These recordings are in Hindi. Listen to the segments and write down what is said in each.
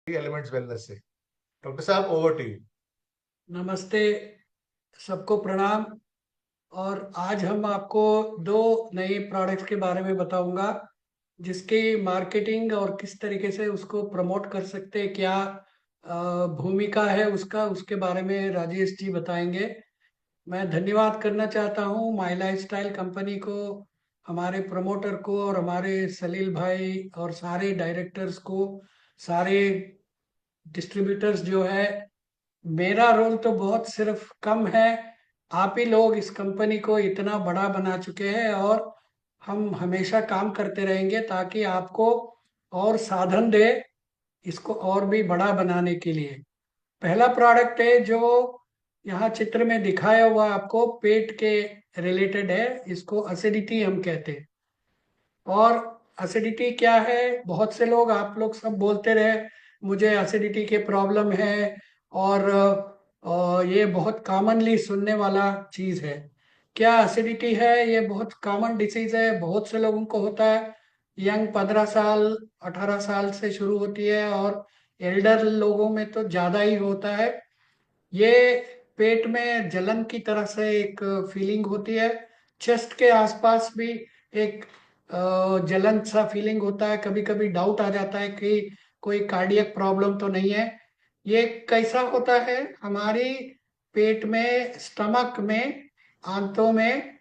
एलिमेंट्स वेलनेस से। डॉक्टर साहब, ओवर टू यू। नमस्ते, सबको प्रणाम। और आज हम आपको दो नए प्रोडक्ट्स के बारे में बताऊंगा जिसकी मार्केटिंग और किस तरीके से उसको प्रमोट कर सकते हैं, क्या भूमिका है उसका, उसके बारे में राजेश जी बताएंगे। मैं धन्यवाद करना चाहता हूं माई लाइफस्टाइल कंपनी को, हमारे प्रमोटर को और हमारे सलील भाई और सारे डायरेक्टर्स को, सारे डिस्ट्रीब्यूटर्स जो है। मेरा रोल तो बहुत सिर्फ कम है। आप ही लोग इस कंपनी को इतना बड़ा बना चुके हैं और हम हमेशा काम करते रहेंगे ताकि आपको और साधन दे इसको और भी बड़ा बनाने के लिए। पहला प्रोडक्ट है जो यहाँ चित्र में दिखाया हुआ आपको पेट के रिलेटेड है, इसको एसिडिटी हम कहते हैं। और एसिडिटी क्या है, बहुत से लोग, आप लोग सब बोलते रहे मुझे एसिडिटी के प्रॉब्लम है। और ये बहुत कॉमनली सुनने वाला चीज है। क्या एसिडिटी है? ये बहुत कॉमन डिसीज है, बहुत से लोगों को होता है। यंग 15 साल 18 साल से शुरू होती है और एल्डर लोगों में तो ज्यादा ही होता है। ये पेट में जलन की तरह से एक फीलिंग होती है। चेस्ट के आसपास भी एक जलन सा फीलिंग होता है। कभी कभी डाउट आ जाता है कि कोई कार्डियक प्रॉब्लम तो नहीं है। ये कैसा होता है? हमारी पेट में, स्टमक में, आंतों में,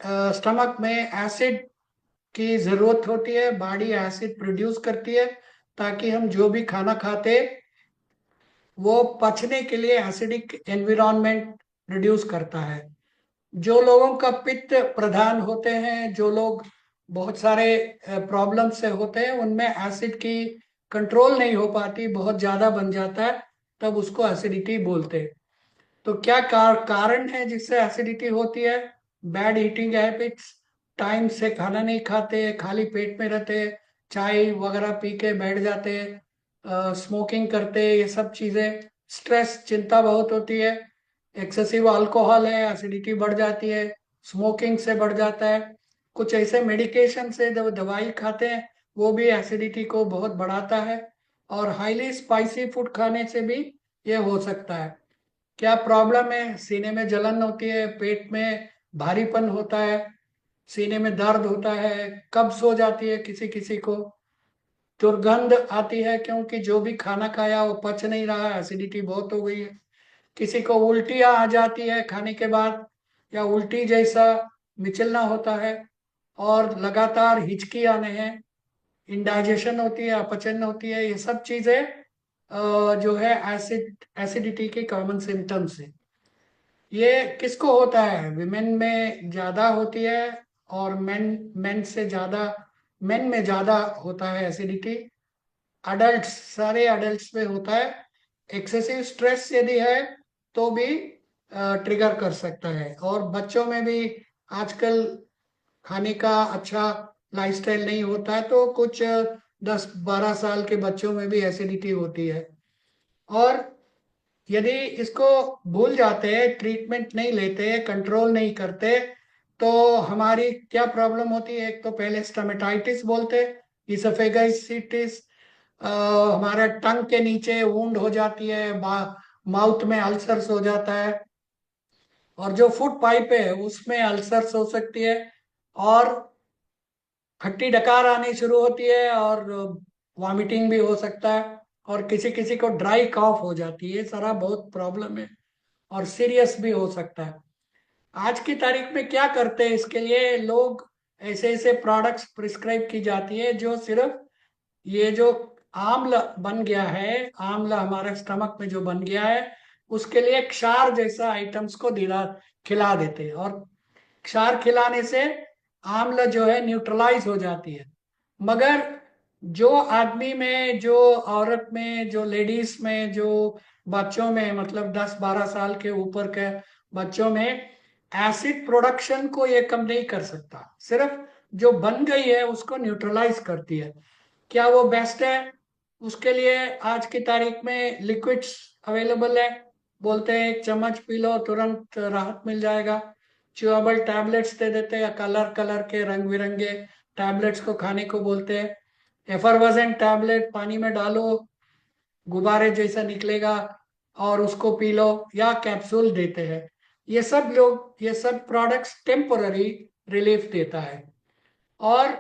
स्टमक में एसिड की जरूरत होती है। बॉडी एसिड प्रोड्यूस करती है ताकि हम जो भी खाना खाते वो पचने के लिए एसिडिक एनवायरनमेंट प्रोड्यूस करता है। जो लोगों का पित्त प्रधान होते हैं, जो लोग बहुत सारे प्रॉब्लम से होते हैं, उनमें एसिड की कंट्रोल नहीं हो पाती, बहुत ज्यादा बन जाता है, तब उसको एसिडिटी बोलते हैं। तो क्या कारण है जिससे एसिडिटी होती है? बैड ईटिंग हैबिट्स, टाइम से खाना नहीं खाते, खाली पेट में रहते, चाय वगैरह पी के बैठ जाते, स्मोकिंग करते, ये सब चीजें। स्ट्रेस, चिंता बहुत होती है। एक्सेसिव अल्कोहल है, एसिडिटी बढ़ जाती है। स्मोकिंग से बढ़ जाता है। कुछ ऐसे मेडिकेशन से जब दवाई खाते हैं वो भी एसिडिटी को बहुत बढ़ाता है। और हाईली स्पाइसी फूड खाने से भी ये हो सकता है। क्या प्रॉब्लम है? सीने में जलन होती है, पेट में भारीपन होता है, सीने में दर्द होता है, कब्ज हो जाती है किसी किसी को, दुर्गंध आती है क्योंकि जो भी खाना खाया वो पच नहीं रहा, एसिडिटी बहुत हो गई है। किसी को उल्टियाँ आ जाती है खाने के बाद, या उल्टी जैसा मिचलना होता है, और लगातार हिचकी आने हैं, इंडाइजेशन होती है, अपचन होती है। ये सब चीजें जो है एसिडिटी के कॉमन सिम्टम्स है। ये किसको होता है? विमेन में ज्यादा होती है और मेन मेन से ज्यादा, मेन में ज्यादा होता है एसिडिटी। अडल्ट, सारे अडल्ट्स में होता है। एक्सेसिव स्ट्रेस यदि है तो भी ट्रिगर कर सकता है। और बच्चों में भी आजकल खाने का अच्छा लाइफस्टाइल नहीं होता है, तो कुछ 10-12 साल के बच्चों में भी एसिडिटी होती है। और यदि इसको भूल जाते हैं, ट्रीटमेंट नहीं लेते, कंट्रोल नहीं करते, तो हमारी क्या प्रॉब्लम होती है? एक तो पहले स्टमेटाइटिस बोलते, इसोफेगाइटिस, हमारा टंग के नीचे वुंड हो जाती है, माउथ में अल्सर्स हो जाता है, और जो फूड पाइप है उसमें अल्सर्स हो सकती है, और खट्टी डकार आनी शुरू होती है, और वॉमिटिंग भी हो सकता है, और किसी किसी को ड्राई कॉफ हो जाती है। ये सारा बहुत प्रॉब्लम है और सीरियस भी हो सकता है। आज की तारीख में क्या करते हैं इसके लिए लोग? ऐसे ऐसे प्रोडक्ट्स प्रिस्क्राइब की जाती है जो सिर्फ ये जो आम्ल बन गया है, आम्ल हमारे स्टमक में जो बन गया है, उसके लिए क्षार जैसा आइटम्स को दिला, खिला देते हैं। और क्षार खिलाने से आम्ल जो है न्यूट्रलाइज हो जाती है। मगर जो आदमी में, जो औरत में, जो लेडीज में, जो बच्चों में, मतलब 10-12 साल के ऊपर के बच्चों में एसिड प्रोडक्शन को ये कम नहीं कर सकता, सिर्फ जो बन गई है उसको न्यूट्रलाइज करती है। क्या वो बेस्ट है? उसके लिए आज की तारीख में लिक्विड्स अवेलेबल है। बोलते हैं एक चम्मच पी लो तुरंत राहत मिल जाएगा। च्यूएबल टैबलेट्स दे देते हैं, कलर कलर के रंग बिरंगे टैबलेट्स को खाने को बोलते हैं। एफरवेजेंट टैबलेट पानी में डालो, गुब्बारे जैसा निकलेगा और उसको पी लो, या कैप्सूल देते हैं। ये सब प्रोडक्ट्स टेम्पोररी रिलीफ देता है। और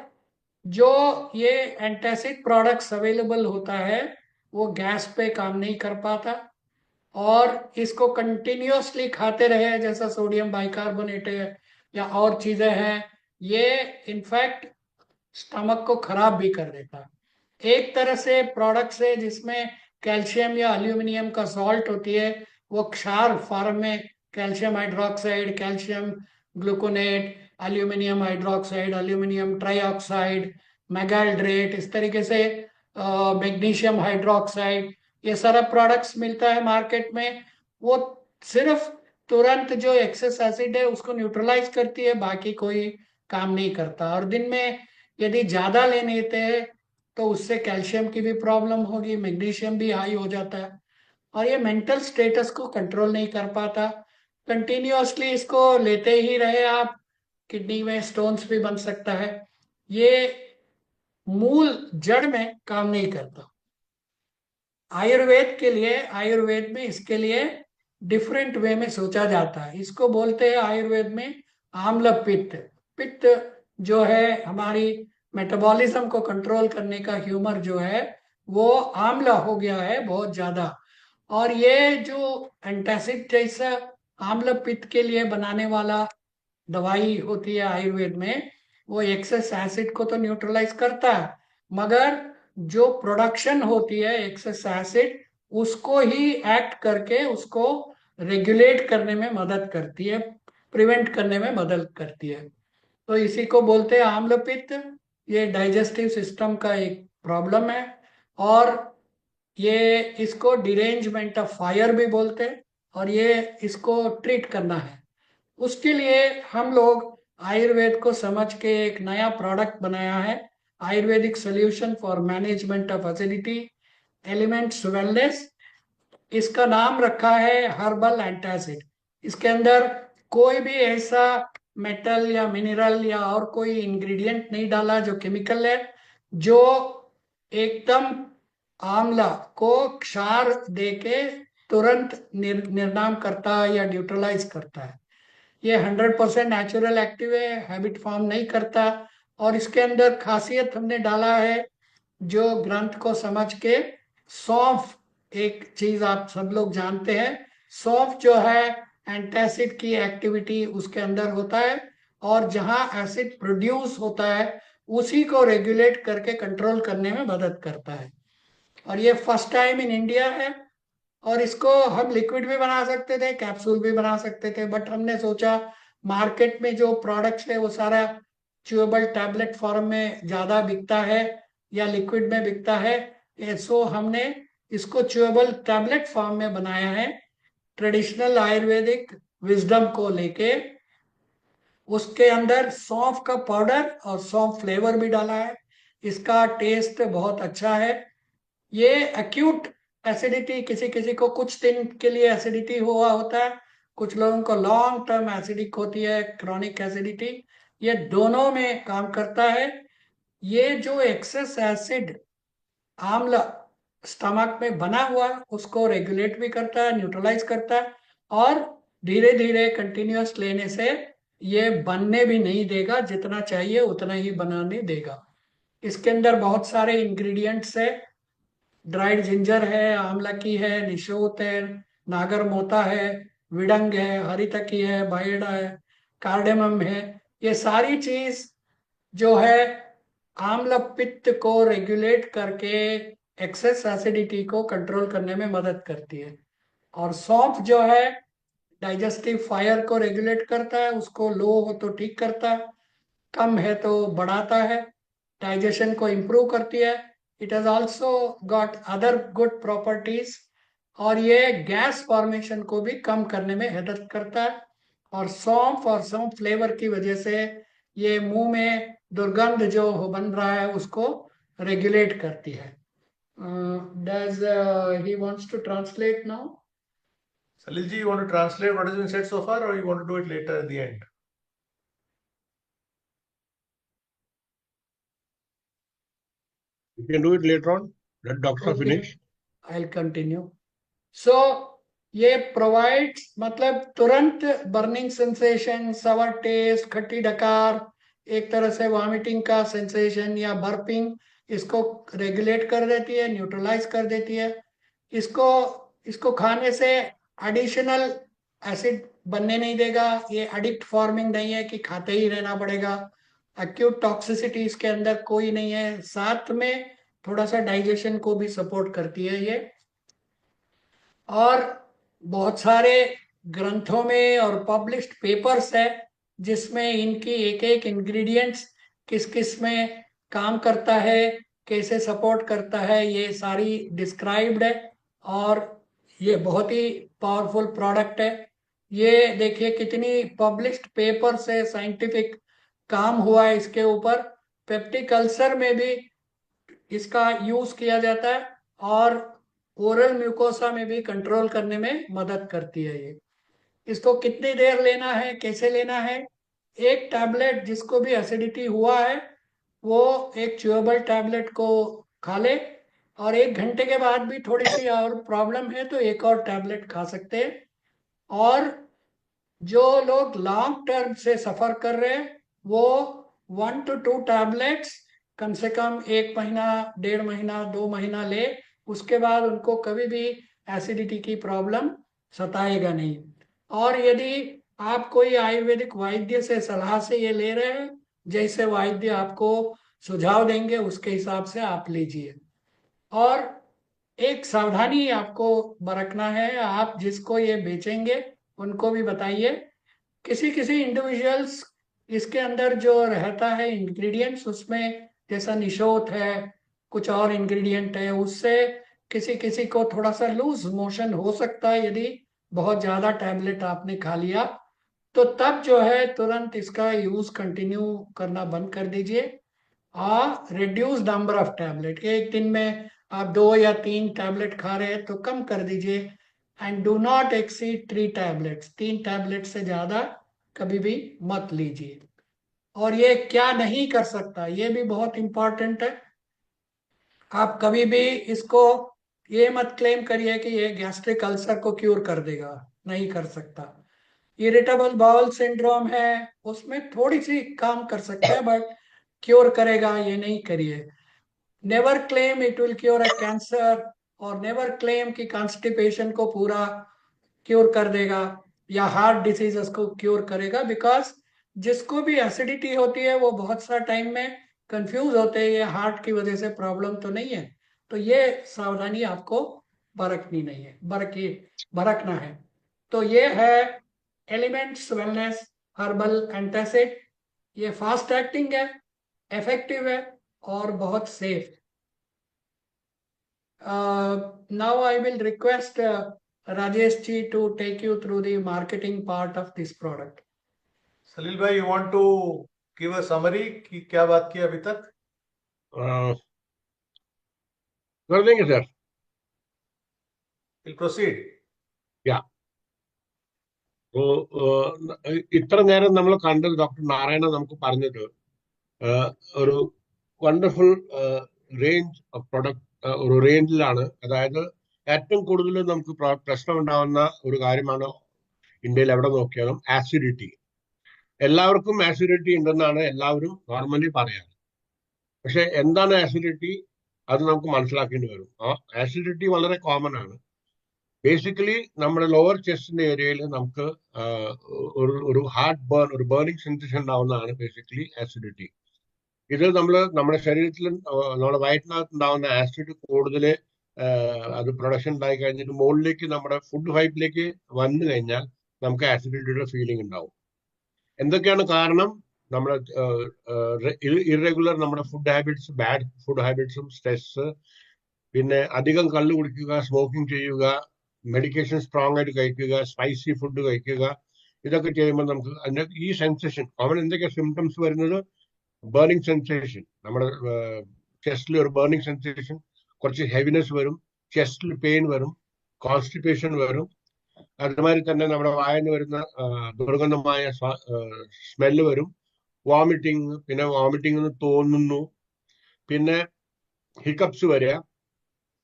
जो ये एंटासिड प्रोडक्ट्स अवेलेबल होता है वो गैस पे काम नहीं कर पाता, और इसको कंटिन्यूअसली खाते रहे जैसा सोडियम बाइकार्बोनेट है या और चीजें हैं, ये इनफैक्ट स्टमक को खराब भी कर देता है। एक तरह से प्रोडक्ट्स है जिसमें कैल्शियम या एल्यूमिनियम का सॉल्ट होती है, वो क्षार फॉर्म में calcium hydroxide, calcium gluconate, aluminium hydroxide, aluminium trioxide, मेगाल्ड्रेट, इस तरीके से मैग्नीशियम हाइड्रोक्साइड, ये सारा प्रोडक्ट्स मिलता है मार्केट में। वो सिर्फ तुरंत जो एक्सेस एसिड है उसको न्यूट्रलाइज करती है, बाकी कोई काम नहीं करता। और दिन में यदि ज्यादा ले लेते हैं तो उससे कैल्शियम की भी प्रॉब्लम होगी, मैग्नीशियम भी हाई हो जाता है, और ये मेंटल स्टेटस को कंट्रोल नहीं कर पाता। कंटिन्यूअसली इसको लेते ही रहे आप, किडनी में स्टोन्स भी बन सकता है। ये मूल जड़ में काम नहीं करता। आयुर्वेद में इसके लिए डिफरेंट वे में सोचा जाता है। इसको बोलते हैं आयुर्वेद में आम्ल पित्त। पित्त जो है हमारी मेटाबॉलिज्म को कंट्रोल करने का ह्यूमर जो है वो आम्ल हो गया है बहुत ज्यादा। और ये जो एंटासिड जैसा आम्ल पित्त के लिए बनाने वाला दवाई होती है आयुर्वेद में, वो एक्सेस एसिड को तो न्यूट्रलाइज करता है, मगर जो प्रोडक्शन होती है एक्सेस एसिड उसको ही एक्ट करके उसको रेगुलेट करने में मदद करती है, प्रिवेंट करने में मदद करती है। तो इसी को बोलते हैं आम्ल पित्त। ये डाइजेस्टिव सिस्टम का एक प्रॉब्लम है, और ये इसको डिरेंजमेंट ऑफ फायर भी बोलते हैं, और ये इसको ट्रीट करना है। उसके लिए हम लोग आयुर्वेद को समझ के एक नया प्रोडक्ट बनाया है, Ayurvedic solution for management of acidity elements wellness. इसका नाम रखा है हर्बल एंटासिड। इसके अंदर कोई भी ऐसा मेटल या मिनरल या और कोई इंग्रेडिएंट नहीं डाला जो केमिकल है, जो एकदम आंवला को क्षार देके तुरंत निर्नाम करता है या न्यूट्रलाइज करता है। ये 100% नेचुरल एक्टिव है, हैबिट फॉर्म नहीं करता। और इसके अंदर खासियत हमने डाला है जो ग्रंथ को समझ के, सौंफ। एक चीज आप सब लोग जानते हैं, सौंफ जो है एंटासिड की एक्टिविटी उसके अंदर होता है, और जहां एसिड प्रोड्यूस होता है उसी को रेगुलेट करके कंट्रोल करने में मदद करता है। और ये फर्स्ट टाइम इन इंडिया है। और इसको हम लिक्विड भी बना सकते थे, कैप्सूल भी बना सकते थे, बट हमने सोचा मार्केट में जो प्रोडक्ट्स है वो सारा च्यूएबल टैबलेट फॉर्म में ज्यादा बिकता है या लिक्विड में बिकता है, सो हमने इसको च्यूएबल टैबलेट फॉर्म में बनाया है, ट्रेडिशनल आयुर्वेदिक विजडम को लेके। उसके अंदर सौंफ का पाउडर और सौंफ फ्लेवर भी डाला है। इसका टेस्ट बहुत अच्छा है। ये एक्यूट एसिडिटी, किसी किसी को कुछ दिन के लिए एसिडिटी हुआ होता है, कुछ लोगों को लॉन्ग टर्म एसिडिक होती है, क्रॉनिक एसिडिटी, ये दोनों में काम करता है। ये जो एक्सेस एसिड आम्ल स्टमक में बना हुआ उसको रेगुलेट भी करता है, न्यूट्रलाइज करता है, और धीरे धीरे कंटिन्यूअस लेने से ये बनने भी नहीं देगा, जितना चाहिए उतना ही बनाने देगा। इसके अंदर बहुत सारे इंग्रेडिएंट्स है, ड्राइड जिंजर है, आंवला की है, निशोत है, नागर मोता है, विडंग है, हरितकी है, बायडा है, कार्डेमम है। ये सारी चीज जो है आम्ल पित्त को रेगुलेट करके एक्सेस एसिडिटी को कंट्रोल करने में मदद करती है। और सौंफ जो है डाइजेस्टिव फायर को रेगुलेट करता है, उसको लो हो तो ठीक करता है, कम है तो बढ़ाता है, डाइजेशन को इम्प्रूव करती है। It has also got other good properties, और ये गैस फॉर्मेशन को भी कम करने में मदद करता है। और सौंफ फ्लेवर की वजह से ये मुंह में दुर्गंध जो बन रहा है उसको रेगुलेट करती है। Does he wants to translate now? Salil ji, you want to translate what has been said so far, or you want to do it later at the end? You can do it later on. Let doctor Okay. finish. I'll continue. So ये प्रोवाइड्स मतलब तुरंत बर्निंग सेंसेशन, सवर टेस्ट, खट्टी डकार, एक तरह से वॉमिटिंग का सेंसेशन या बर्पिंग, इसको रेगुलेट कर देती है, न्यूट्रलाइज कर देती है। इसको इसको खाने से एडिशनल एसिड बनने नहीं देगा। ये एडिक्ट फॉर्मिंग नहीं है कि खाते ही रहना पड़ेगा। एक्यूट टॉक्सिसिटी इसके अंदर कोई नहीं है। साथ में थोड़ा सा डाइजेशन को भी सपोर्ट करती है ये। और बहुत सारे ग्रंथों में और पब्लिश्ड पेपर्स है जिसमें इनकी एक एक इंग्रेडिएंट्स किस किस में काम करता है, कैसे सपोर्ट करता है, ये सारी डिस्क्राइब्ड है। और ये बहुत ही पावरफुल प्रोडक्ट है। ये देखिए कितनी पब्लिश्ड पेपर्स है, साइंटिफिक काम हुआ है इसके ऊपर। पेप्टिक अल्सर में भी इसका यूज किया जाता है और ओरल म्यूकोसा में भी कंट्रोल करने में मदद करती है ये। इसको कितनी देर लेना है, कैसे लेना है? एक टैबलेट जिसको भी एसिडिटी हुआ है वो एक च्यूएबल टैबलेट को खा ले, और 1 घंटे के बाद भी थोड़ी सी और प्रॉब्लम है तो एक और टैबलेट खा सकते हैं। और जो लोग लॉन्ग टर्म से सफर कर रहे हैं वो 1 to 2 टैबलेट्स कम से कम 1 महीना, 1.5 महीना, 2 महीना ले। उसके बाद उनको कभी भी एसिडिटी की प्रॉब्लम सताएगा नहीं। और यदि आप कोई आयुर्वेदिक वैद्य से सलाह से ये ले रहे हैं, जैसे वैद्य आपको सुझाव देंगे उसके हिसाब से आप लीजिए। और एक सावधानी आपको बरतना है, आप जिसको ये बेचेंगे उनको भी बताइए। किसी किसी इंडिविजुअल्स इसके अंदर जो रहता है इंग्रेडिएंट्स उसमें, जैसा निशोथ है, कुछ और इंग्रेडिएंट है, उससे किसी किसी को थोड़ा सा लूज मोशन हो सकता है यदि बहुत ज्यादा टैबलेट आपने खा लिया। तो तब जो है तुरंत इसका यूज कंटिन्यू करना बंद कर दीजिए। रिड्यूस नंबर ऑफ टैबलेट, एक दिन में आप 2 या 3 टैबलेट खा रहे हैं तो कम कर दीजिए। And do not exceed 3 tablets, 3 tablet से ज्यादा कभी भी मत लीजिए। और ये क्या नहीं कर सकता ये भी बहुत इंपॉर्टेंट है। आप कभी भी इसको ये मत क्लेम करिए कि ये गैस्ट्रिक अल्सर को क्यूर कर देगा, नहीं कर सकता। इरिटेबल बाउल सिंड्रोम है, उसमें थोड़ी सी काम कर सकता है बट क्योर करेगा ये नहीं करिए। Never claim it will cure a cancer, और नेवर क्लेम कि कॉन्स्टिपेशन को पूरा क्योर कर देगा या हार्ट डिसीजेस को क्योर करेगा। बिकॉज जिसको भी एसिडिटी होती है वो बहुत सा टाइम में कंफ्यूज होते हैं ये हार्ट की वजह से प्रॉब्लम तो नहीं है। तो ये सावधानी आपको बरतनी नहीं है, बरतना है। तो ये है एलिमेंट्स वेलनेस हर्बल एंटासिड। ये फास्ट एक्टिंग है, इफेक्टिव है और बहुत safe. Now I will request Rajesh ji to take you through the marketing part of this product. Salil भाई, you want to give a summary कि क्या बात की अभी तक? कर देंगे सर। Will proceed. या ഇത്ര നേരം നമ്മൾ കണ്ടത് ഡോക്ടർ നാരായണ നമുക്ക് പറഞ്ഞത് ഒരു വണ്ടർഫുൾ റേഞ്ച് ഓഫ് പ്രൊഡക്റ്റ്, ഒരു റേഞ്ചിലാണ്. അതായത് ഏറ്റവും കൂടുതൽ നമുക്ക് പ്രശ്നം ഉണ്ടാവുന്ന ഒരു കാര്യമാണ് ഇന്ത്യയിൽ എവിടെ നോക്കിയാലും ആസിഡിറ്റി. എല്ലാവർക്കും ആസിഡിറ്റി ഉണ്ടെന്നാണ് എല്ലാവരും നോർമലി പറയാറ്. പക്ഷെ എന്താണ് ആസിഡിറ്റി അത് നമുക്ക് മനസ്സിലാക്കേണ്ടി വരും. ആ ആസിഡിറ്റി വളരെ കോമൺ ആണ്. ബേസിക്കലി നമ്മുടെ ലോവർ ചെസ്റ്റിന്റെ ഏരിയയിൽ നമുക്ക് ഒരു ഹാർട്ട് ബേൺ, ഒരു ബേണിംഗ് സെൻസേഷൻ ഉണ്ടാവുന്നതാണ് ബേസിക്കലി ആസിഡിറ്റി. ഇത് നമ്മുടെ ശരീരത്തിൽ നമ്മുടെ വയറ്റിനകത്ത് ഉണ്ടാവുന്ന ആസിഡ് കൂടുതൽ അത് പ്രൊഡക്ഷൻ ഉണ്ടായി കഴിഞ്ഞിട്ട് മുകളിലേക്ക് നമ്മുടെ ഫുഡ് പൈപ്പിലേക്ക് വന്നു കഴിഞ്ഞാൽ നമുക്ക് ആസിഡിറ്റിയുടെ ഫീലിംഗ് ഉണ്ടാവും. എന്തൊക്കെയാണ് കാരണം? നമ്മുടെ ഇറഗുലർ നമ്മുടെ ഫുഡ് ഹാബിറ്റ്സ്, ബാഡ് ഫുഡ് ഹാബിറ്റ്സും, സ്ട്രെസ്, പിന്നെ അധികം കള്ള് കുടിക്കുക, സ്മോക്കിംഗ് ചെയ്യുക, മെഡിക്കേഷൻ സ്ട്രോങ് ആയിട്ട് കഴിക്കുക, സ്പൈസി ഫുഡ് കഴിക്കുക, ഇതൊക്കെ ചെയ്യുമ്പോൾ നമുക്ക് അതിന്റെ ഈ സെൻസേഷൻ, അവൻ എന്തൊക്കെ സിംറ്റംസ് വരുന്നത്? ബേണിംഗ് സെൻസേഷൻ, നമ്മുടെ ചെസ്റ്റിൽ ഒരു ബേണിംഗ് സെൻസേഷൻ, കുറച്ച് ഹെവിനെസ് വരും, ചെസ്റ്റിൽ പെയിൻ വരും, കോൺസ്റ്റിപ്പേഷൻ വരും. അതുമാതിരി തന്നെ നമ്മുടെ വായന്ന് വരുന്ന ദുർഗന്ധമായ സ്മെല്ല് വരും, വോമിറ്റിംഗ്, പിന്നെ വോമിറ്റിംഗ് എന്ന് തോന്നുന്നു, പിന്നെ ഹിക്കപ്സ് വരിക,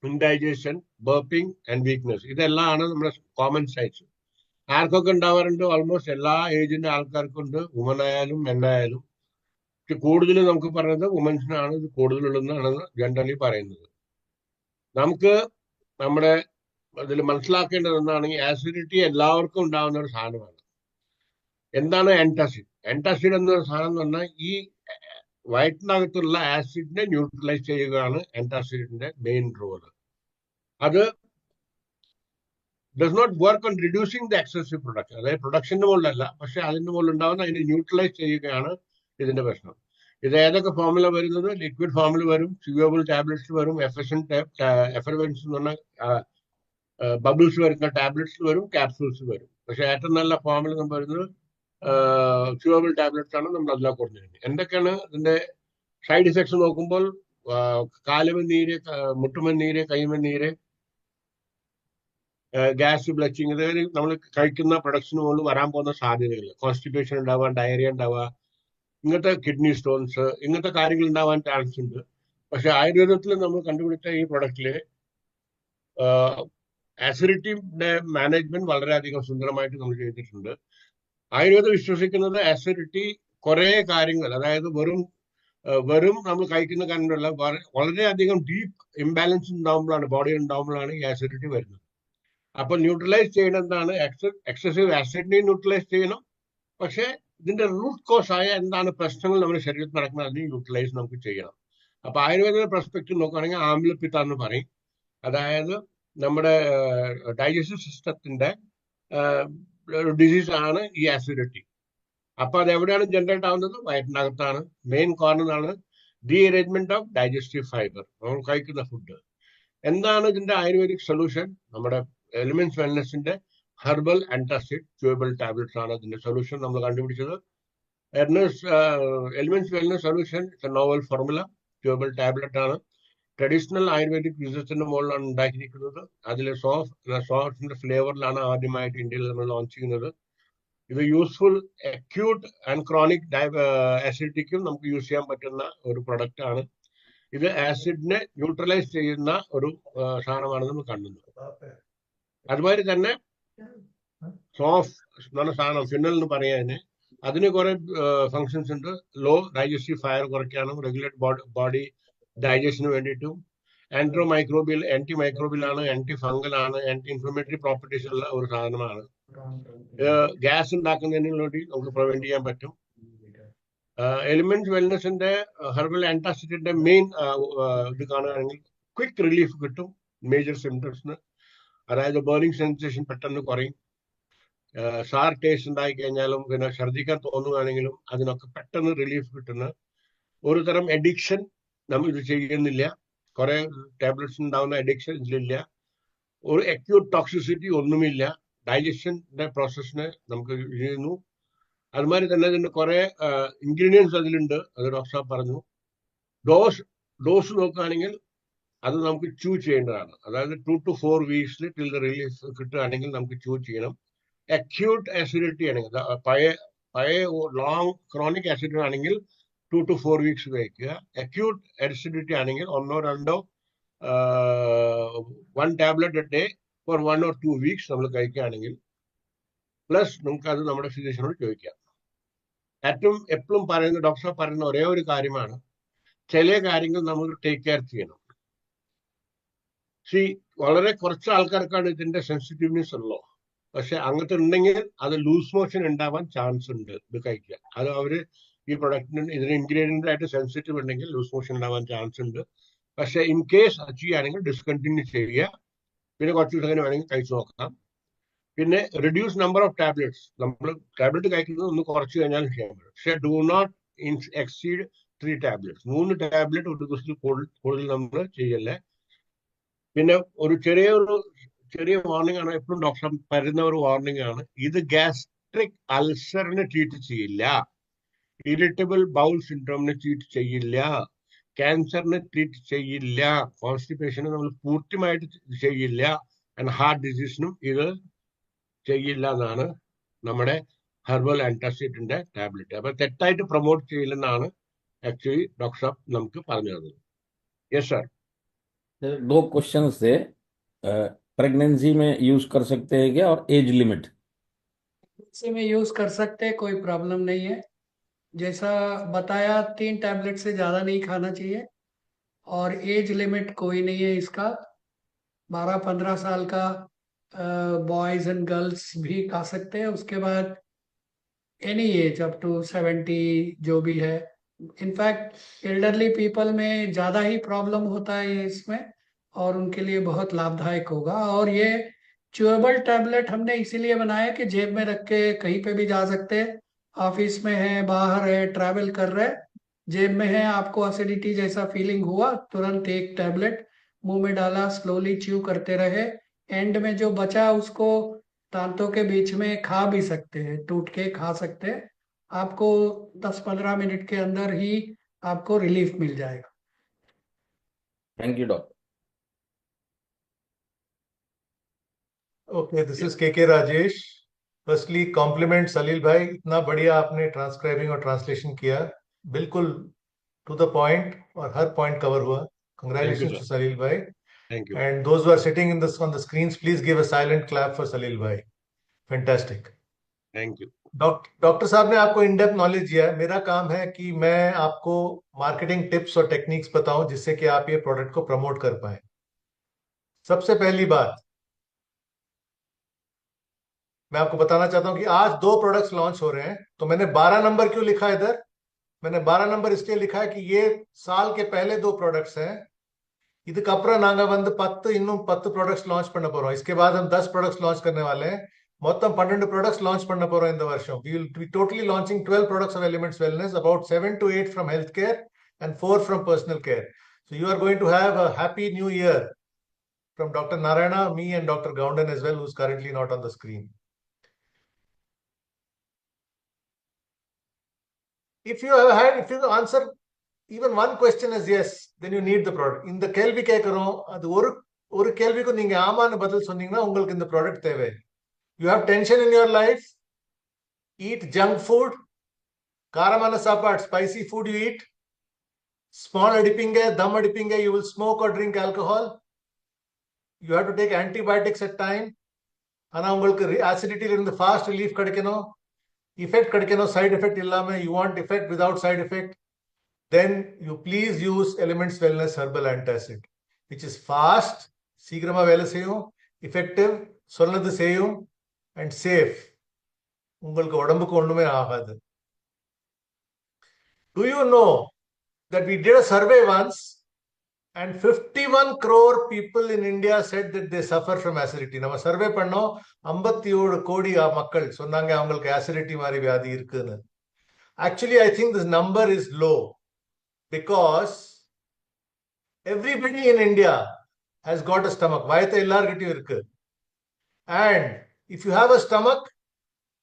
ഇൻഡൈജഷൻ, ബർപ്പിംഗ് ആൻഡ് വീക്ക്നെസ്. ഇതെല്ലാമാണ് നമ്മുടെ കോമൺ സൈറ്റ്സ്. ആർക്കൊക്കെ ഉണ്ടാവാറുണ്ട്? ഓൾമോസ്റ്റ് എല്ലാ ഏജിന്റെ ആൾക്കാർക്കുണ്ട്, വുമൺ ആയാലും മെൻ ആയാലും. കൂടുതൽ നമുക്ക് പറയുന്നത് വുമൻസിനാണ് ഇത് കൂടുതലുള്ളതെന്നാണ് ജനറലി പറയുന്നത്. നമുക്ക് നമ്മുടെ അതിൽ മനസ്സിലാക്കേണ്ടത് എന്താണെങ്കിൽ ആസിഡിറ്റി എല്ലാവർക്കും ഉണ്ടാകുന്ന ഒരു സാധനമാണ്. എന്താണ് ആന്റാസിഡ്? ആന്റാസിഡ് എന്നൊരു സാധനം എന്ന് പറഞ്ഞാൽ ഈ വയറ്റിനകത്തുള്ള ആസിഡിനെ ന്യൂട്രലൈസ് ചെയ്യുകയാണ് ആന്റാസിഡിന്റെ മെയിൻ റോള്. അത് does not work on reducing the excessive production, അതായത് പ്രൊഡക്ഷന്റെ മുകളിലല്ല, പക്ഷെ അതിന്റെ മുകളിൽ ഉണ്ടാകുന്ന അതിനെ ന്യൂട്രലൈസ് ചെയ്യുകയാണ് ഇതിന്റെ പ്രശ്നം. ഇത് ഏതൊക്കെ ഫോമുല വരുന്നത്? ലിക്വിഡ് ഫോമിൽ വരും, സ്യൂവബിൾ ടാബ്ലറ്റ്സ് വരും, എഫർവെൻസ് എന്ന് പറഞ്ഞാൽ ബബിൾസ് വരുന്ന ടാബ്ലറ്റ്സ് വരും, ക്യാപ്സൂൾസ് വരും. പക്ഷെ ഏറ്റവും നല്ല ഫോമിൽ നമ്മൾ വരുന്നത് സ്യൂവബിൾ ടാബ്ലറ്റ്സ് ആണ് നമ്മൾ അതിലാണ് കൊടുത്തിരുന്നത്. എന്തൊക്കെയാണ് ഇതിന്റെ സൈഡ് ഇഫക്ട്സ് നോക്കുമ്പോൾ കാലുമെന്നീര്, മുട്ടുമെന്നീര്, കൈമെന്നീര്, ഗ്യാസ്, ബ്ലച്ചിങ്, ഇത് നമ്മൾ കഴിക്കുന്ന പ്രൊഡക്ട്സിന് മുകളിൽ വരാൻ പോകുന്ന സാധ്യതകൾ, കോൺസ്റ്റിപ്പേഷൻ ഉണ്ടാവുക, ഡയറിയ ഉണ്ടാവുക, ഇങ്ങനത്തെ കിഡ്നി സ്റ്റോൺസ്, ഇങ്ങനത്തെ കാര്യങ്ങൾ ഉണ്ടാവാൻ ചാൻസ് ഉണ്ട്. പക്ഷെ ആയുർവേദത്തിൽ നമ്മൾ കണ്ടുപിടിച്ച ഈ പ്രൊഡക്റ്റില് ആസിഡിറ്റിയുടെ മാനേജ്മെന്റ് വളരെയധികം സുന്ദരമായിട്ട് നമ്മൾ ചെയ്തിട്ടുണ്ട്. ആയുർവേദം വിശ്വസിക്കുന്നത് ആസിഡിറ്റി കുറെ കാര്യങ്ങൾ, അതായത് വെറും നമ്മൾ കഴിക്കുന്ന കാര്യങ്ങളല്ല, വളരെയധികം ഡീപ്പ് ഇംബാലൻസ് ഉണ്ടാകുമ്പോഴാണ്, ബോഡിയിൽ ഉണ്ടാകുമ്പോഴാണ് ഈ ആസിഡിറ്റി വരുന്നത്. അപ്പൊ ന്യൂട്രലൈസ് ചെയ്യണമെന്നാണ്, എക്സസീവ് ആസിഡിനെ ന്യൂട്രലൈസ് ചെയ്യണം. പക്ഷെ ഇതിന്റെ റൂട്ട് കോസ് ആയ എന്താണ് പ്രശ്നങ്ങൾ നമ്മുടെ ശരീരത്തിൽ നടക്കുന്നത് അതിനെ യൂട്ടിലൈസ് നമുക്ക് ചെയ്യണം. അപ്പൊ ആയുർവേദ പെർസ്പെക്റ്റീവ് നോക്കുകയാണെങ്കിൽ ആംലപിത്ത എന്ന് പറയും. അതായത് നമ്മുടെ ഡൈജസ്റ്റീവ് സിസ്റ്റത്തിന്റെ ഡിസീസ് ആണ് ഈ ആസിഡിറ്റി. അപ്പൊ അത് എവിടെയാണ് ജനറേറ്റ് ആവുന്നത്? വയറ്റിനകത്താണ്. മെയിൻ കോർണറാണ് ഡീഅറേഞ്ച്മെന്റ് ഓഫ് ഡൈജസ്റ്റീവ് ഫൈബർ, നമ്മൾ കഴിക്കുന്ന ഫുഡ്. എന്താണ് ഇതിന്റെ ആയുർവേദിക് സൊല്യൂഷൻ? നമ്മുടെ എലിമെന്റ്സ് വെൽനെസിന്റെ ഹെർബൽ ആന്റാസിഡ് ച്യൂവബിൾ ടാബ്ലറ്റ്സ് ആണ് ഇതിന്റെ സൊല്യൂഷൻ നമ്മൾ കണ്ടുപിടിച്ചത്. Elements Wellness solution novel formula, chewable tablet ആണ്. ട്രഡീഷണൽ ആയുർവേദിക് യൂസസിന്റെ മുകളിലാണ് ഉണ്ടാക്കിയിരിക്കുന്നത്. അതിൽ സോഫ്റ്റിന്റെ ഫ്ലേവറിലാണ് ആദ്യമായിട്ട് ഇന്ത്യയിൽ നമ്മൾ ലോഞ്ച് ചെയ്യുന്നത്. ഇത് യൂസ്ഫുൾ അക്യൂട്ട് ആൻഡ് ക്രോണിക് ആസിഡിറ്റിക്കും നമുക്ക് യൂസ് ചെയ്യാൻ പറ്റുന്ന ഒരു പ്രൊഡക്റ്റ് ആണ്. ഇത് ആസിഡിനെ ന്യൂട്രലൈസ് ചെയ്യുന്ന ഒരു സാധനമാണ് നമ്മൾ കാണുന്നത്. അതുമാതിരി തന്നെ സോഫ് എന്ന സാധനം, ഫിനൽ എന്ന് പറയാന്, അതിന് കുറെ ഫങ്ഷൻസ് ഉണ്ട്. ലോ ഡൈജസ്റ്റീവ് ഫയർ കുറയ്ക്കാനും, റെഗുലേറ്റ് ബോഡി ഡൈജഷന് വേണ്ടിയിട്ടും, ആൻറ്റി മൈക്രോബിയൽ ആണ്, ആന്റി ഫംഗൽ ആണ്, ആന്റി ഇൻഫ്ലമേറ്ററി പ്രോപ്പർട്ടീസ് ഉള്ള ഒരു സാധനമാണ്. ഗ്യാസ് ഉണ്ടാക്കുന്നതിന് വേണ്ടി നമുക്ക് പ്രിവെന്റ് ചെയ്യാൻ പറ്റും. എലിമെന്റ്സ് വെൽനെസിന്റെ ഹെർബൽ ആന്റാസിഡിന്റെ മെയിൻ ഇത് കാണുകയാണെങ്കിൽ ക്വിക്ക് റിലീഫ് കിട്ടും മേജർ സിംറ്റംസിന്. അതായത് ബേണിംഗ് സെൻസേഷൻ പെട്ടെന്ന് കുറയും. സാർ ടേസ്റ്റ് ഉണ്ടായി കഴിഞ്ഞാലും പിന്നെ ഛർദ്ദിക്കാൻ തോന്നുകയാണെങ്കിലും അതിനൊക്കെ പെട്ടെന്ന് റിലീഫ് കിട്ടുന്ന ഒരു തരം അഡിക്ഷൻ നമ്മൾ ഇത് ചെയ്യുന്നില്ല. കുറെ ടാബ്ലറ്റ്സ് ഉണ്ടാവുന്ന അഡിക്ഷൻ ഇതിലില്ല. ഒരു അക്യൂട്ട് ടോക്സിസിറ്റി ഒന്നുമില്ല. ഡൈജഷന്റെ പ്രോസസ്സിനെ നമുക്ക് ചെയ്യുന്നു. അതുമാതിരി തന്നെ ഇതിന്റെ കുറെ ഇൻഗ്രീഡിയൻസ് അതിലുണ്ട്, അത് ഡോക്ടർ പറഞ്ഞു. ഡോസ് നോക്കുകയാണെങ്കിൽ അത് നമുക്ക് ചൂ ചെയ്യേണ്ടതാണ്. അതായത് 2 to 4 weeks till the relief കിട്ടുകയാണെങ്കിൽ നമുക്ക് ചൂ ചെയ്യണം. അക്യൂട്ട് ആസിഡിറ്റി ആണെങ്കിൽ, പഴയ ലോങ് ക്രോണിക് ആസിഡിറ്റി ആണെങ്കിൽ 2 to 4 weeks കഴിക്കുക. അക്യൂട്ട് ആസിഡിറ്റി ആണെങ്കിൽ 1 or 2 1 tablet a day for 1 or 2 weeks നമ്മൾ കഴിക്കുകയാണെങ്കിൽ, പ്ലസ് നമുക്ക് അത് നമ്മുടെ ഫിസിഷ്യനോട് ചോദിക്കാം. ഏറ്റവും എപ്പോഴും പറയുന്ന ഡോക്ടർ പറയുന്ന ഒരേ ഒരു കാര്യമാണ്, ചില കാര്യങ്ങൾ നമ്മൾ ടേക്ക് കെയർ ചെയ്യണം. വളരെ കുറച്ച് ആൾക്കാർക്കാണ് ഇതിന്റെ സെൻസിറ്റീവ്നെസ് ഉള്ളൂ. പക്ഷെ അങ്ങനത്തെ ഉണ്ടെങ്കിൽ അത് ലൂസ് മോഷൻ ഉണ്ടാവാൻ ചാൻസ് ഉണ്ട് ഇത് കഴിക്കുക. അത് അവര് ഈ പ്രൊഡക്റ്റിന് ഇതിന് ഇൻഗ്രീഡിയന്റ് ആയിട്ട് സെൻസിറ്റീവ് ഉണ്ടെങ്കിൽ ലൂസ് മോഷൻ ഉണ്ടാവാൻ ചാൻസ് ഉണ്ട്. പക്ഷെ ഇൻ കേസ് അത് ചെയ്യുകയാണെങ്കിൽ ഡിസ്കണ്ടിന്യൂ ചെയ്യുക. പിന്നെ കുറച്ച് ദിവസം വേണമെങ്കിൽ കഴിച്ചു നോക്കാം. പിന്നെ റിഡ്യൂസ് നമ്പർ ഓഫ് ടാബ്ലറ്റ്സ്, നമ്മൾ ടാബ്ലറ്റ് കഴിക്കുന്നത് ഒന്ന് കുറച്ച് കഴിഞ്ഞാൽ ചെയ്യാൻ പറ്റും. പക്ഷെ do not exceed 3 tablets. 3 tablet ഒരു ദിവസത്തിൽ കൂടുതൽ നമ്മൾ ചെയ്യല്ലേ. പിന്നെ ഒരു ചെറിയ വാർണിംഗ് ആണ്, എപ്പോഴും ഡോക്ടർ പറയുന്ന ഒരു വാർണിംഗ് ആണ്, ഇത് ഗ്യാസ്ട്രിക് അൾസറിനെ ട്രീറ്റ് ചെയ്യില്ല, ഇറിറ്റബിൾ ബൗൾ സിൻഡ്രോമിനെ ട്രീറ്റ് ചെയ്യില്ല, ക്യാൻസറിനെ ട്രീറ്റ് ചെയ്യില്ല, കോൺസ്റ്റിപ്പേഷനെ നമ്മൾ പൂർണ്ണമായിട്ട് ചെയ്യില്ല, ആൻഡ് ഹാർട്ട് ഡിസീസിനും ഇത് ചെയ്യില്ല എന്നാണ് നമ്മുടെ ഹെർബൽ ആന്റാസിഡിന്റെ ടാബ്ലറ്റ്. അപ്പൊ തെറ്റായിട്ട് പ്രൊമോട്ട് ചെയ്യില്ലെന്നാണ് ആക്ച്വലി ഡോക്ടർ നമുക്ക് പറഞ്ഞു തന്നത്. Yes sir. सर, दो क्वेश्चंस थे। प्रेगनेंसी में यूज कर सकते हैं क्या, और एज लिमिट? इसे में यूज कर सकते हैं, कोई प्रॉब्लम नहीं है। जैसा बताया, 3 टैबलेट से ज्यादा नहीं खाना चाहिए। और एज लिमिट कोई नहीं है इसका। 12-15 साल का बॉयज एंड गर्ल्स भी खा सकते हैं। उसके बाद एनी एज अप टू 70 जो भी है। इनफैक्ट एल्डरली पीपल में ज़्यादा ही प्रॉब्लम होता है ये इसमें, और उनके लिए बहुत लाभदायक होगा। और ये च्यूएबल टैबलेट हमने इसीलिए बनाया कि जेब में रख के कहीं पे भी जा सकते हैं। ऑफिस में है, बाहर है, ट्रैवल कर रहे हैं, जेब में है, आपको एसिडिटी जैसा फीलिंग हुआ, तुरंत एक टैबलेट मुंह में डाला, स्लोली च्यू करते रहे। एंड में जो बचा उसको दांतों के बीच में खा भी सकते हैं, टूट के खा सकते हैं। आपको 10-15 मिनट के अंदर ही आपको रिलीफ मिल जाएगा। Thank you doctor. Okay, this is के राजेश। फर्स्टली कॉम्प्लीमेंट सलील भाई, इतना बढ़िया आपने ट्रांसक्राइबिंग और ट्रांसलेशन किया, बिल्कुल टू द पॉइंट, और हर पॉइंट कवर हुआ। Thank you Congratulations to sir. Salil bhai. Thank you. And those who are sitting on the screens, please give a silent clap for Salil bhai. Fantastic. Thank you. Doctor साहब ने आपको इन डेप्थ नॉलेज दिया है। मेरा काम है कि मैं आपको मार्केटिंग टिप्स और टेक्निक्स बताऊं जिससे कि आप ये प्रोडक्ट को प्रमोट कर पाए। सबसे पहली बात मैं आपको बताना चाहता हूं कि आज 2 प्रोडक्ट्स लॉन्च हो रहे हैं। तो मैंने 12 नंबर क्यों लिखा है इधर? मैंने 12 नंबर इसलिए लिखा है कि ये साल के पहले 2 प्रोडक्ट्स हैं। இதுக்கப்புறம் நாங்க வந்து 10 ப்ராடக்ட்ஸ் லான்ச் பண்ண போறோம். इसके बाद हम 10 ப்ராடக்ட்ஸ் லான்ச் करने वाले हैं. மொத்தம் 12 ப்ராடக்ட்ஸ் லான்ச் பண்ண போறோம் இந்த வருஷம். We will be totally launching 12 products of Elements Wellness, about 7 to 8 from healthcare and 4 from personal care. So you are going to have a happy new year from Dr. Narayana, me and Dr. Goundan as well, who's currently not on the screen. If you answer even one question is yes, then you need the product. இந்த கேள்வி கேட்கிறோம், அது ஒரு கேள்விக்கு நீங்க ஆமான்னு பதில் சொன்னீங்கன்னா உங்களுக்கு இந்த ப்ராடக்ட் தேவை. You have tension in your life, eat junk food, காரமான சாப்பாடு, spicy food you eat, small அடிப்பீங்க, them அடிப்பீங்க, you will smoke or drink alcohol, you have to take antibiotics at time. ஆனா உங்களுக்கு acidity இருந்து fast relief கிடைக்கணும், effect கிடைக்கணும், side effect இல்லாம, you want effect without side effect, then you please use Elements Wellness Herbal Antacid, which is fast, சீக்கிரமா வேலை செய்யும், effective, சொன்னது செய்யும், and safe. உங்களுக்கு உடம்புக்கு ஒண்ணுமே ஆகாது. Do you know that we did a survey once and 51 crore people in India said that they suffer from acidity. நம்ம சர்வே பண்ணோம், 57 கோடி மக்கள் சொன்னாங்க அவங்களுக்கு acidity மாதிரி வியாதி இருக்குன்னு. Actually, I think this number is low because everybody in India has got a stomach. வயத்தை எல்லார்கிட்டயும் இருக்கு. And if you have a stomach,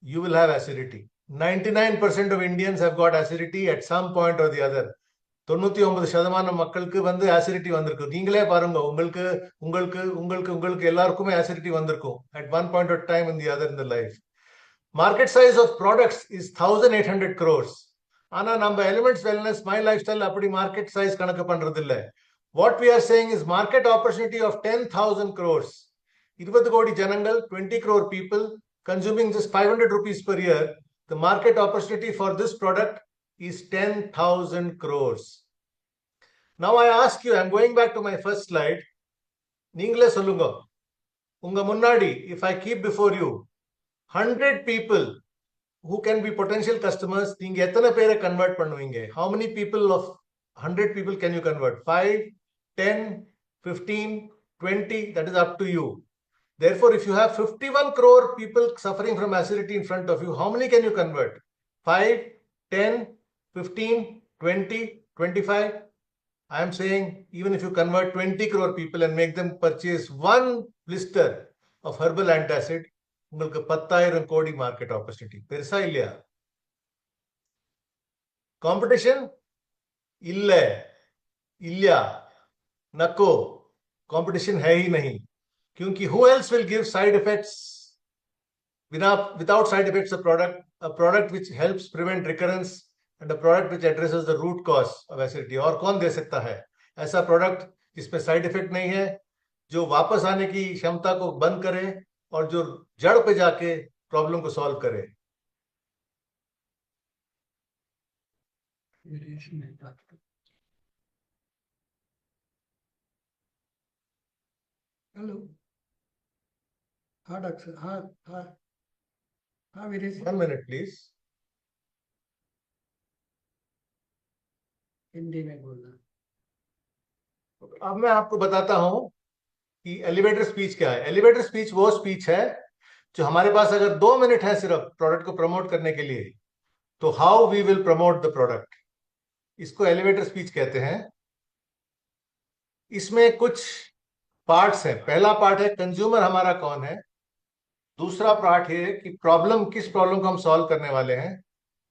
you will have acidity. 99% of Indians have got acidity at some point or the other. 99% மக்களுக்கு வந்து acidity வந்திருக்கு. நீங்களே பாருங்க, உங்களுக்கு உங்களுக்கு உங்களுக்கு உங்களுக்கு எல்லாருக்குமே acidity வந்திருக்கும் at one point of time in the other in the life. Market size of products is 1800 crores. ஆனா நம்ம Elements Wellness My Lifestyle அப்படி market size கணக்கு பண்றது இல்ல. What we are saying is market opportunity of 10,000 crores. 20 கோடி ஜனங்கள், 20 crore people consuming just 500 rupees per year. The market opportunity for this product is 10,000 crores. Now I ask you, I'm going back to my first slide. நீங்களே சொல்லுங்க, உங்க முன்னாடி, if I keep before you 100 people who can be potential customers, நீங்க எத்தனை பேரை convert பண்ணுவீங்க? How many people of 100 people can you convert? 5, 10, 15, 20? That is up to you. Therefore, if you have 51 crore people suffering from acidity in front of you, how many can you convert? 5, 10, 15, 20, 25? I am saying, even if you convert 20 crore people and make them purchase one blister of herbal antacid, உங்களுக்கு 10,000 கோடி market opportunity. பெருசா இல்லையா? Competition? இல்ல, இல்லையா, नको, competition है ही नहीं. क्योंकि who else will give side effects without side effects a product which helps prevent recurrence and a product which addresses the root cause of acidity? और कौन दे सकता है ऐसा product जिसमें साइड इफेक्ट नहीं है, जो वापस आने की क्षमता को बंद करे और जो जड़ पे जाके प्रॉब्लम को सॉल्व करे। हेलो। हाँ डॉक्टर, हाँ हाँ हाँ वीरेश, 1 मिनट प्लीज। हिंदी में बोलना। अब मैं आपको बताता हूं कि एलिवेटर स्पीच क्या है। एलिवेटर स्पीच वो स्पीच है जो हमारे पास अगर 2 मिनट है सिर्फ प्रोडक्ट को प्रमोट करने के लिए, तो how we will promote the product, इसको एलिवेटर स्पीच कहते हैं। इसमें कुछ पार्ट्स हैं। पहला पार्ट है कंज्यूमर हमारा कौन है। दूसरा पार्ट है कि प्रॉब्लम, किस प्रॉब्लम को हम सॉल्व करने वाले हैं।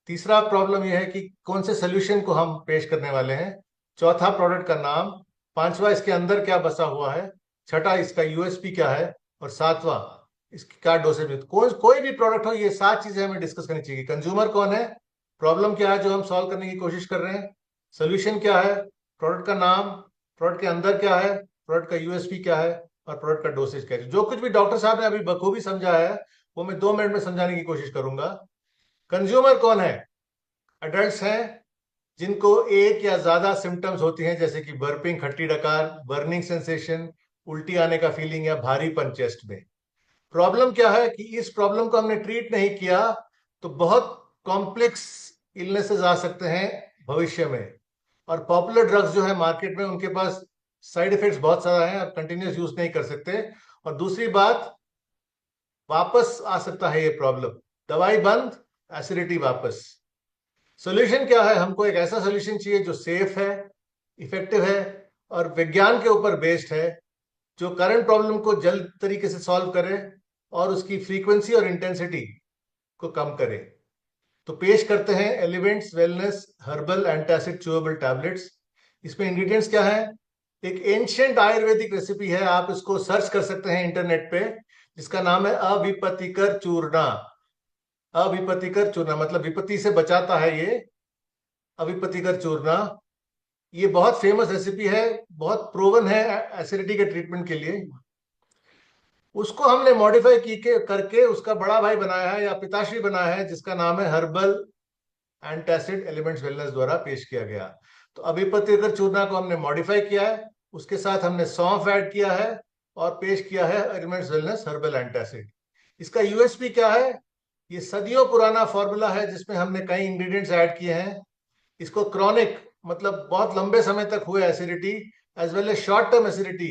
तीसरा प्रॉब्लम यह है कि कौन से सोल्यूशन को हम पेश करने वाले हैं। चौथा प्रोडक्ट का नाम। पांचवा इसके अंदर क्या बसा हुआ है। छठा इसका यूएसपी क्या है। और सातवां इसकी क्या डोसेज। कोई भी प्रोडक्ट हो, ये 7 चीजें हमें डिस्कस करनी चाहिए। कंज्यूमर कौन है, प्रॉब्लम क्या है जो हम सॉल्व करने की कोशिश कर रहे हैं, सोल्यूशन क्या है, प्रोडक्ट का नाम, प्रोडक्ट के अंदर क्या है, प्रोडक्ट का यूएसपी क्या है, और प्रोडक्ट का डोसेज क्या है। जो कुछ भी डॉक्टर साहब ने अभी बखूबी समझाया है वो मैं 2 मिनट में समझाने की कोशिश करूंगा। कंज्यूमर कौन है। अडल्ट्स हैं जिनको एक या ज्यादा सिम्टम्स होती हैं, जैसे कि बर्पिंग, खट्टी डकार, बर्निंग सेंसेशन, उल्टी आने का फीलिंग या भारीपन चेस्ट में। प्रॉब्लम क्या है कि इस प्रॉब्लम को हमने ट्रीट नहीं किया तो बहुत कॉम्प्लेक्स इलनेसेस आ सकते हैं भविष्य में। और पॉपुलर ड्रग्स जो है मार्केट में, उनके पास साइड इफेक्ट्स बहुत सारा है और कंटिन्यूस यूज नहीं कर सकते। और दूसरी बात, वापस आ सकता है ये प्रॉब्लम। दवाई बंद, एसिडिटी वापस। सोल्यूशन क्या है, हमको एक ऐसा सोल्यूशन चाहिए जो सेफ है, इफेक्टिव है और विज्ञान के ऊपर बेस्ड है, जो करंट प्रॉब्लम को जल्द तरीके से सॉल्व करे और उसकी फ्रीक्वेंसी और इंटेंसिटी को कम करे। तो पेश करते हैं Elements Wellness herbal antacid chewable tablets. इसमें इंग्रेडिएंट्स क्या है। एक एंशियंट आयुर्वेदिक रेसिपी है, आप इसको सर्च कर सकते हैं इंटरनेट पे, जिसका नाम है अविपतिकर चूर्णा। अविपतिकर चूर्णा मतलब विपत्ति से बचाता है ये, अविपतिकर चूर्णा। ये बहुत फेमस रेसिपी है, बहुत प्रूवन है एसिडिटी के ट्रीटमेंट के लिए। उसको हमने मॉडिफाई की के करके उसका बड़ा भाई बनाया है या पिताश्री बनाया है, जिसका नाम है हर्बल एंटासिड एलिमेंट्स वेलनेस द्वारा पेश किया गया। तो अभिपतिकर चूर्णा को हमने मॉडिफाई किया है, उसके साथ हमने सौंफ ऐड किया है और पेश किया है एलिमेंट्स वेलनेस हर्बल एंटासिड। इसका यूएसपी क्या है। ये सदियों पुराना फॉर्मूला है जिसमें हमने कई इंग्रेडिएंट्स ऐड किए हैं। इसको क्रॉनिक मतलब बहुत लंबे समय तक हुए acidity as well as short term acidity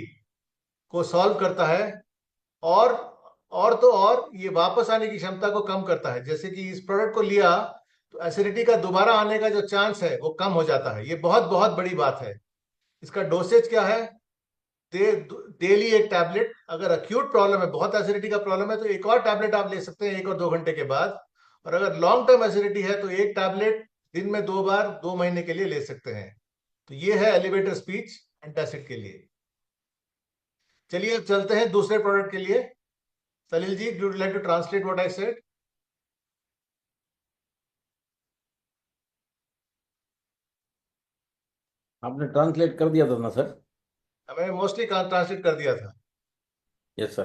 को सॉल्व करता है। और तो और ये वापस आने की क्षमता को कम करता है। जैसे कि इस प्रोडक्ट को लिया तो एसिडिटी का दोबारा आने का जो चांस है वो कम हो जाता है। ये बहुत बहुत बड़ी बात है। इसका डोसेज क्या है। डेली एक टैबलेट। अगर अक्यूट प्रॉब्लम है, बहुत एसिडिटी का प्रॉब्लम है, तो एक और टैबलेट आप ले सकते हैं 1 और 2 घंटे के बाद। और अगर लॉन्ग टर्म एसिडिटी है तो एक टैबलेट दिन में 2 बार 2 महीने के लिए ले सकते हैं। तो ये है एलिवेटर स्पीच एंटासिड के लिए। चलिए अब चलते हैं दूसरे प्रोडक्ट के लिए। Salil ji, do you like to translate what I said. आपने ट्रांसलेट कर दिया था ना सर? मैंने मोस्टली ट्रांसलेट कर दिया था। Yes sir.